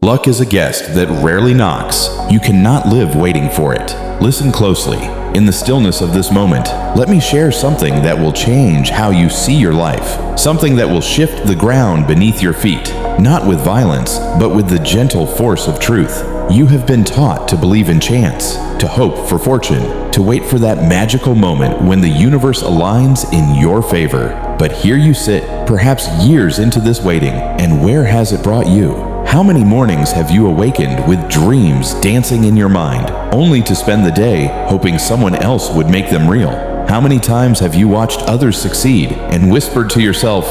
Luck is a guest that rarely knocks. You cannot live waiting for it. Listen closely. In the stillness of this moment, let me share something that will change how you see your life. Something that will shift the ground beneath your feet. Not with violence, but with the gentle force of truth. You have been taught to believe in chance, to hope for fortune, to wait for that magical moment when the universe aligns in your favor. But here you sit, perhaps years into this waiting, and where has it brought you? How many mornings have you awakened with dreams dancing in your mind, only to spend the day hoping someone else would make them real? How many times have you watched others succeed and whispered to yourself,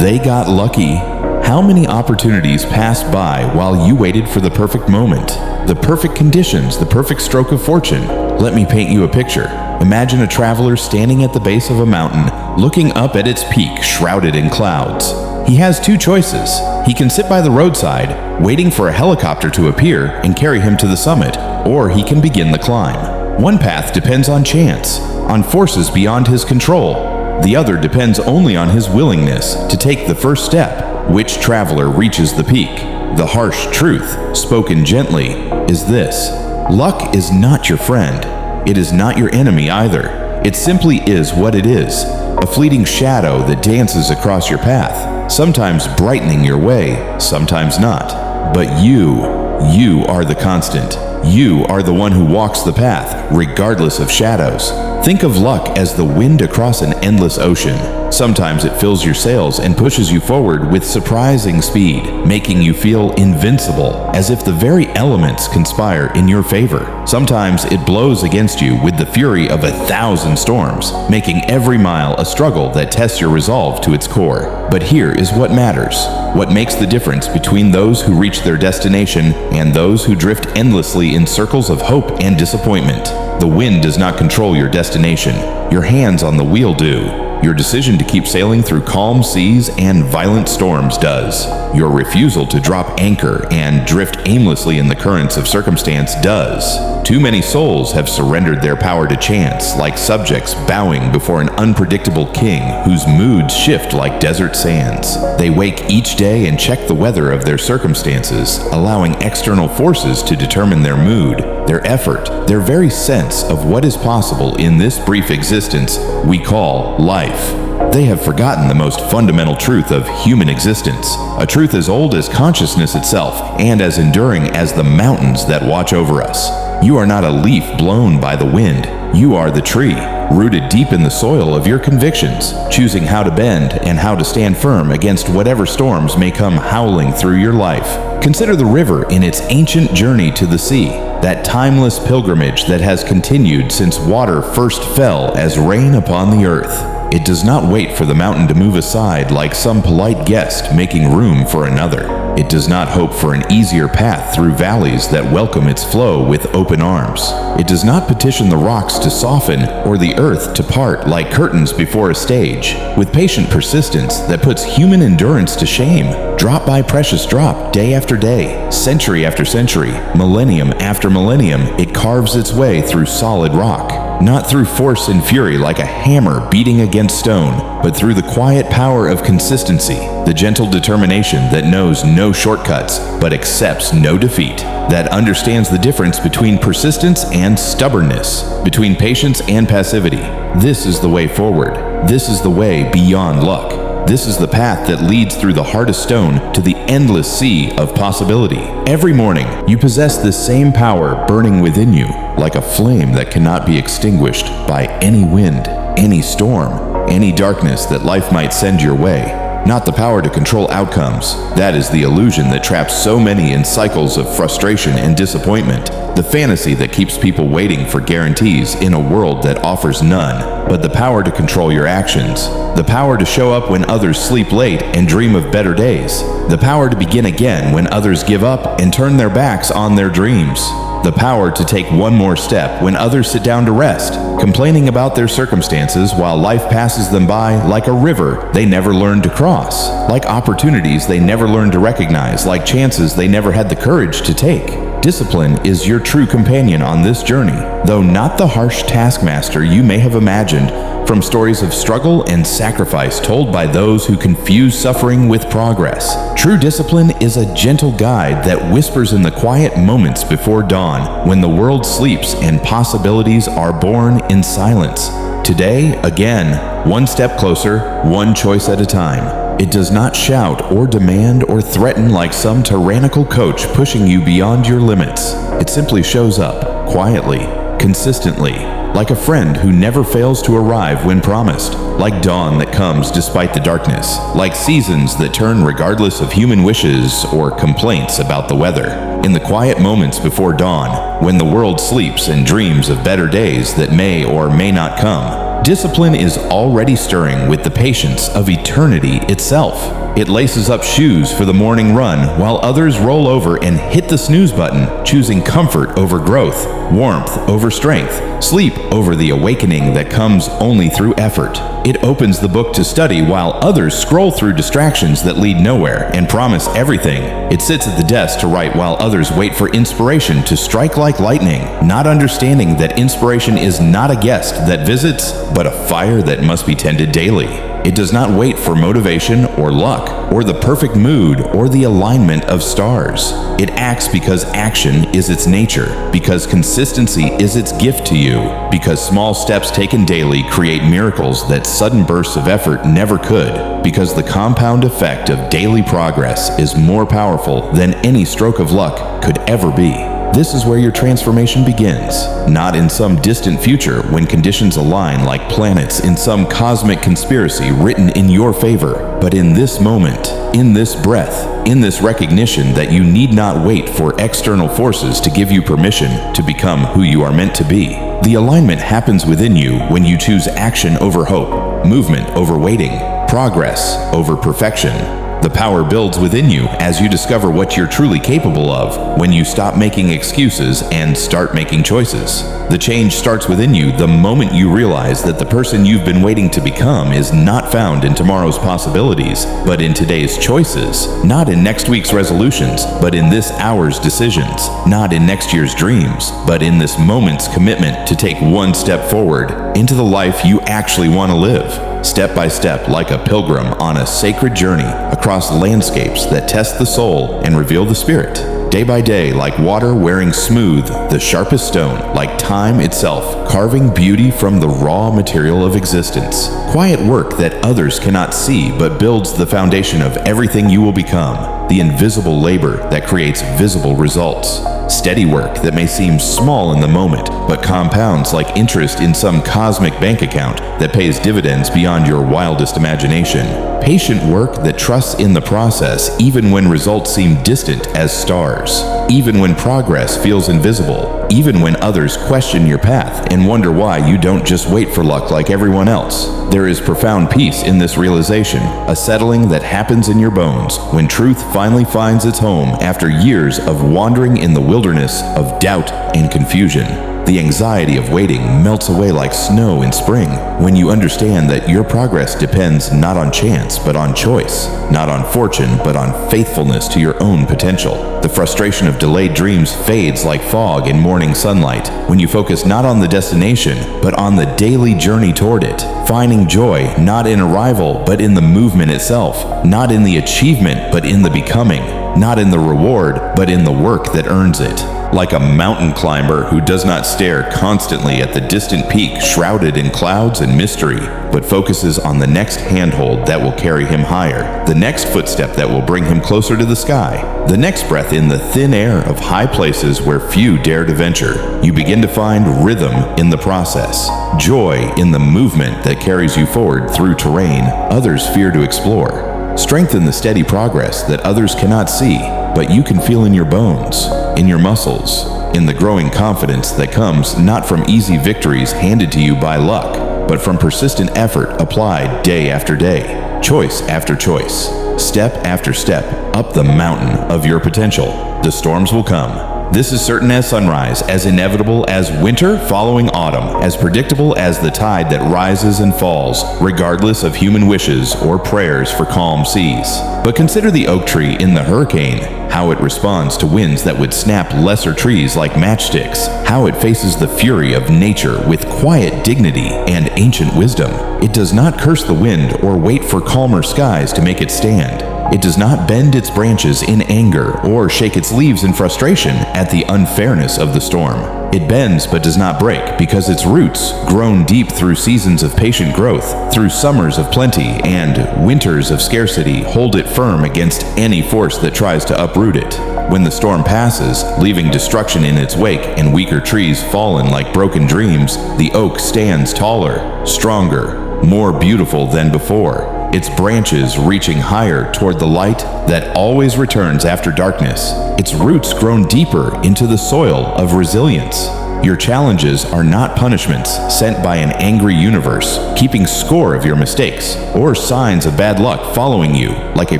"They got lucky"? How many opportunities passed by while you waited for the perfect moment, the perfect conditions, the perfect stroke of fortune? Let me paint you a picture. Imagine a traveler standing at the base of a mountain, looking up at its peak shrouded in clouds. He has two choices. He can sit by the roadside, waiting for a helicopter to appear and carry him to the summit, or he can begin the climb. One path depends on chance, on forces beyond his control. The other depends only on his willingness to take the first step. Which traveler reaches the peak? The harsh truth, spoken gently, is this: luck is not your friend. It is not your enemy either. It simply is what it is, a fleeting shadow that dances across your path, sometimes brightening your way, sometimes not. But you are the constant. You are the one who walks the path, regardless of shadows. Think of luck as the wind across an endless ocean. Sometimes it fills your sails and pushes you forward with surprising speed, making you feel invincible, as if the very elements conspire in your favor. Sometimes it blows against you with the fury of 1,000 storms, making every mile a struggle that tests your resolve to its core. But here is what matters. What makes the difference between those who reach their destination and those who drift endlessly in circles of hope and disappointment. The wind does not control your destination. Your hands on the wheel do. Your decision to keep sailing through calm seas and violent storms does. Your refusal to drop anchor and drift aimlessly in the currents of circumstance does. Too many souls have surrendered their power to chance, like subjects bowing before an unpredictable king whose moods shift like desert sands. They wake each day and check the weather of their circumstances, allowing external forces to determine their mood, their effort, their very sense of what is possible in this brief existence we call life. They have forgotten the most fundamental truth of human existence, a truth as old as consciousness itself and as enduring as the mountains that watch over us. You are not a leaf blown by the wind. You are the tree, rooted deep in the soil of your convictions, choosing how to bend and how to stand firm against whatever storms may come howling through your life. Consider the river in its ancient journey to the sea, that timeless pilgrimage that has continued since water first fell as rain upon the earth. It does not wait for the mountain to move aside like some polite guest making room for another. It does not hope for an easier path through valleys that welcome its flow with open arms. It does not petition the rocks to soften or the earth to part like curtains before a stage. With patient persistence that puts human endurance to shame, drop by precious drop, day after day, century after century, millennium after millennium, it carves its way through solid rock. Not through force and fury like a hammer beating against stone, but through the quiet power of consistency, the gentle determination that knows no shortcuts, but accepts no defeat, that understands the difference between persistence and stubbornness, between patience and passivity. This is the way forward. This is the way beyond luck. This is the path that leads through the hardest stone to the endless sea of possibility. Every morning, you possess this same power burning within you, like a flame that cannot be extinguished by any wind, any storm, any darkness that life might send your way. Not the power to control outcomes. That is the illusion that traps so many in cycles of frustration and disappointment. The fantasy that keeps people waiting for guarantees in a world that offers none. But the power to control your actions. The power to show up when others sleep late and dream of better days. The power to begin again when others give up and turn their backs on their dreams. The power to take one more step when others sit down to rest, complaining about their circumstances while life passes them by like a river they never learned to cross, like opportunities they never learned to recognize, like chances they never had the courage to take. Discipline is your true companion on this journey, though not the harsh taskmaster you may have imagined from stories of struggle and sacrifice told by those who confuse suffering with progress. True discipline is a gentle guide that whispers in the quiet moments before dawn, when the world sleeps and possibilities are born in silence. Today, again, one step closer, one choice at a time. It does not shout or demand or threaten like some tyrannical coach pushing you beyond your limits. It simply shows up, quietly, consistently, like a friend who never fails to arrive when promised, like dawn that comes despite the darkness, like seasons that turn regardless of human wishes or complaints about the weather. In the quiet moments before dawn, when the world sleeps and dreams of better days that may or may not come, discipline is already stirring with the patience of eternity itself. It laces up shoes for the morning run while others roll over and hit the snooze button, choosing comfort over growth, warmth over strength, sleep over the awakening that comes only through effort. It opens the book to study while others scroll through distractions that lead nowhere and promise everything. It sits at the desk to write while others wait for inspiration to strike like lightning, not understanding that inspiration is not a guest that visits, but a fire that must be tended daily. It does not wait for motivation or luck or the perfect mood or the alignment of stars. It acts because action is its nature, because consistency is its gift to you, because small steps taken daily create miracles that sudden bursts of effort never could, because the compound effect of daily progress is more powerful than any stroke of luck could ever be. This is where your transformation begins, not in some distant future when conditions align like planets in some cosmic conspiracy written in your favor, but in this moment, in this breath, in this recognition that you need not wait for external forces to give you permission to become who you are meant to be. The alignment happens within you when you choose action over hope, movement over waiting, progress over perfection. The power builds within you as you discover what you're truly capable of when you stop making excuses and start making choices. The change starts within you the moment you realize that the person you've been waiting to become is not found in tomorrow's possibilities, but in today's choices. Not in next week's resolutions, but in this hour's decisions. Not in next year's dreams, but in this moment's commitment to take one step forward into the life you actually want to live. Step by step, like a pilgrim on a sacred journey across landscapes that test the soul and reveal the spirit. Day by day, like water wearing smooth the sharpest stone, like time itself, carving beauty from the raw material of existence. Quiet work that others cannot see but builds the foundation of everything you will become. The invisible labor that creates visible results. Steady work that may seem small in the moment, but compounds like interest in some cosmic bank account that pays dividends beyond your wildest imagination. Patient work that trusts in the process even when results seem distant as stars. Even when progress feels invisible. Even when others question your path and wonder why you don't just wait for luck like everyone else. There is profound peace in this realization, a settling that happens in your bones when truth finally finds its home after years of wandering in the wilderness of doubt and confusion. The anxiety of waiting melts away like snow in spring when you understand that your progress depends not on chance but on choice, not on fortune but on faithfulness to your own potential. The frustration of delayed dreams fades like fog in morning sunlight when you focus not on the destination but on the daily journey toward it, finding joy not in arrival but in the movement itself, not in the achievement but in the becoming, not in the reward but in the work that earns it. Like a mountain climber who does not stare constantly at the distant peak shrouded in clouds and mystery, but focuses on the next handhold that will carry him higher, the next footstep that will bring him closer to the sky, the next breath in the thin air of high places where few dare to venture. You begin to find rhythm in the process, joy in the movement that carries you forward through terrain others fear to explore. Strength in the steady progress that others cannot see, but you can feel in your bones, in your muscles, in the growing confidence that comes not from easy victories handed to you by luck, but from persistent effort applied day after day, choice after choice, step after step, up the mountain of your potential. The storms will come. This is certain as sunrise, as inevitable as winter following autumn, as predictable as the tide that rises and falls, regardless of human wishes or prayers for calm seas. But consider the oak tree in the hurricane, how it responds to winds that would snap lesser trees like matchsticks, how it faces the fury of nature with quiet dignity and ancient wisdom. It does not curse the wind or wait for calmer skies to make it stand. It does not bend its branches in anger or shake its leaves in frustration at the unfairness of the storm. It bends but does not break because its roots, grown deep through seasons of patient growth, through summers of plenty and winters of scarcity, hold it firm against any force that tries to uproot it. When the storm passes, leaving destruction in its wake and weaker trees fallen like broken dreams, the oak stands taller, stronger, more beautiful than before, its branches reaching higher toward the light that always returns after darkness, its roots grown deeper into the soil of resilience. Your challenges are not punishments sent by an angry universe, keeping score of your mistakes, or signs of bad luck following you like a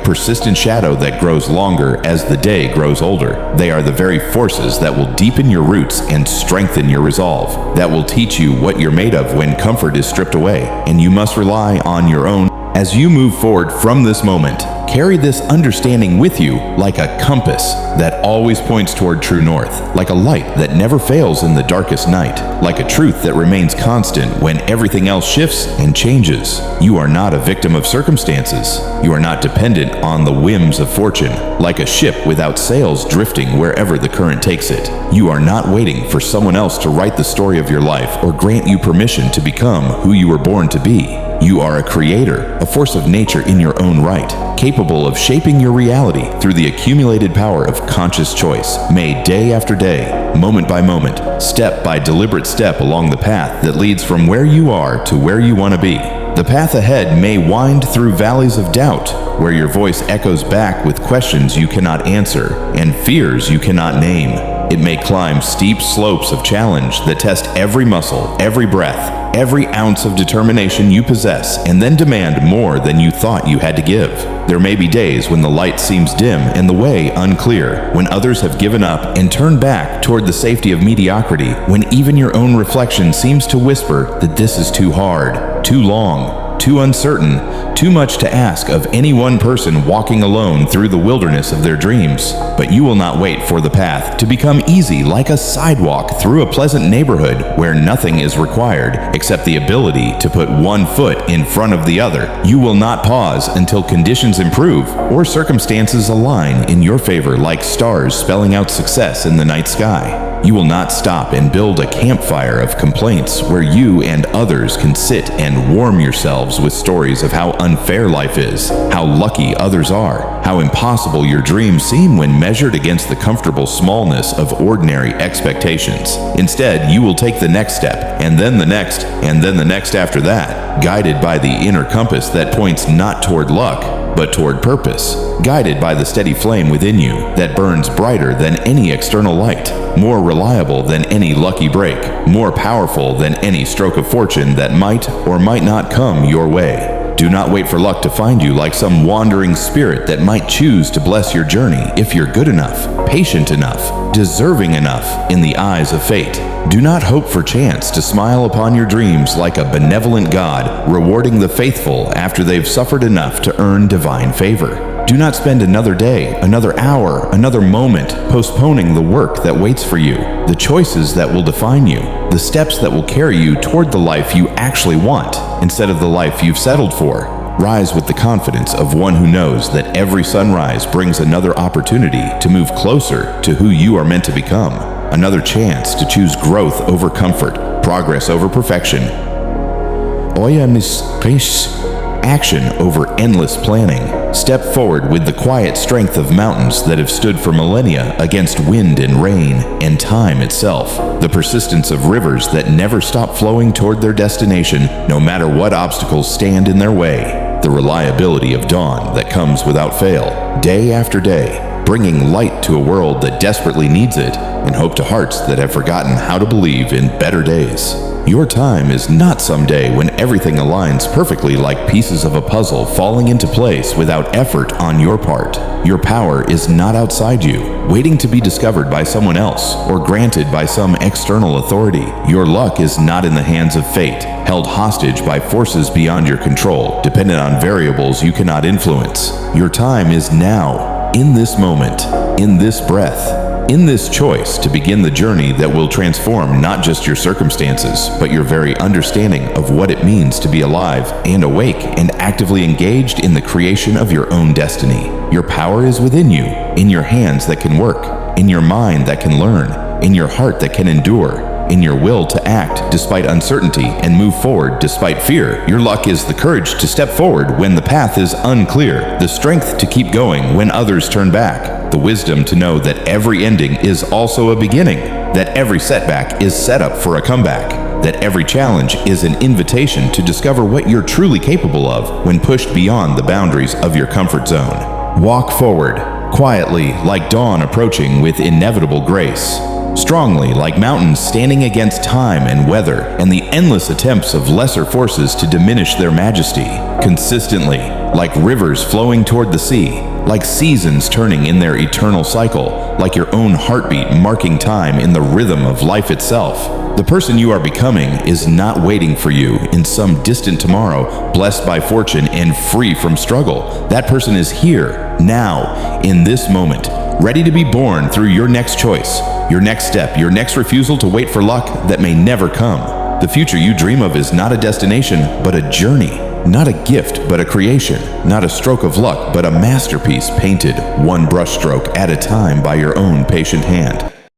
persistent shadow that grows longer as the day grows older. They are the very forces that will deepen your roots and strengthen your resolve, that will teach you what you're made of when comfort is stripped away, and you must rely on your own. As you move forward from this moment, carry this understanding with you like a compass that always points toward true north, like a light that never fails in the darkest night, like a truth that remains constant when everything else shifts and changes. You are not a victim of circumstances. You are not dependent on the whims of fortune, like a ship without sails drifting wherever the current takes it. You are not waiting for someone else to write the story of your life or grant you permission to become who you were born to be. You are a creator, a force of nature in your own right, capable of shaping your reality through the accumulated power of conscious choice, made day after day, moment by moment, step by deliberate step along the path that leads from where you are to where you want to be. The path ahead may wind through valleys of doubt, where your voice echoes back with questions you cannot answer and fears you cannot name. It may climb steep slopes of challenge that test every muscle, every breath, every ounce of determination you possess, and then demand more than you thought you had to give. There may be days when the light seems dim and the way unclear, when others have given up and turned back toward the safety of mediocrity, when even your own reflection seems to whisper that this is too hard, too long, too uncertain, too much to ask of any one person walking alone through the wilderness of their dreams. But you will not wait for the path to become easy like a sidewalk through a pleasant neighborhood where nothing is required except the ability to put one foot in front of the other. You will not pause until conditions improve or circumstances align in your favor like stars spelling out success in the night sky. You will not stop and build a campfire of complaints where you and others can sit and warm yourselves with stories of how unfair life is, how lucky others are, how impossible your dreams seem when measured against the comfortable smallness of ordinary expectations. Instead, you will take the next step, and then the next, and then the next after that, guided by the inner compass that points not toward luck, but toward purpose, guided by the steady flame within you that burns brighter than any external light, more reliable than any lucky break, more powerful than any stroke of fortune that might or might not come your way. Do not wait for luck to find you like some wandering spirit that might choose to bless your journey if you're good enough, patient enough, deserving enough in the eyes of fate. Do not hope for chance to smile upon your dreams like a benevolent God rewarding the faithful after they've suffered enough to earn divine favor. Do not spend another day, another hour, another moment postponing the work that waits for you, the choices that will define you, the steps that will carry you toward the life you actually want instead of the life you've settled for. Rise with the confidence of one who knows that every sunrise brings another opportunity to move closer to who you are meant to become, another chance to choose growth over comfort, progress over perfection, action over endless planning. Step forward with the quiet strength of mountains that have stood for millennia against wind and rain and time itself. The persistence of rivers that never stop flowing toward their destination no matter what obstacles stand in their way. The reliability of dawn that comes without fail, day after day, bringing light to a world that desperately needs it and hope to hearts that have forgotten how to believe in better days. Your time is not someday when everything aligns perfectly like pieces of a puzzle falling into place without effort on your part. Your power is not outside you, waiting to be discovered by someone else or granted by some external authority. Your luck is not in the hands of fate, held hostage by forces beyond your control, dependent on variables you cannot influence. Your time is now, in this moment, in this breath, in this choice to begin the journey that will transform not just your circumstances, but your very understanding of what it means to be alive and awake and actively engaged in the creation of your own destiny. Your power is within you, in your hands that can work, in your mind that can learn, in your heart that can endure, in your will to act despite uncertainty and move forward despite fear. Your luck is the courage to step forward when the path is unclear, the strength to keep going when others turn back, the wisdom to know that every ending is also a beginning, that every setback is set up for a comeback, that every challenge is an invitation to discover what you're truly capable of when pushed beyond the boundaries of your comfort zone. Walk forward, quietly like dawn approaching with inevitable grace. Strongly like mountains standing against time and weather and the endless attempts of lesser forces to diminish their majesty. Consistently like rivers flowing toward the sea, like seasons turning in their eternal cycle, like your own heartbeat marking time in the rhythm of life itself. The person you are becoming is not waiting for you in some distant tomorrow, blessed by fortune and free from struggle. That person is here, now, in this moment, ready to be born through your next choice, your next step, your next refusal to wait for luck that may never come. The future you dream of is not a destination, but a journey. Not a gift, but a creation. Not a stroke of luck, but a masterpiece painted one brushstroke at a time by your own patient hand.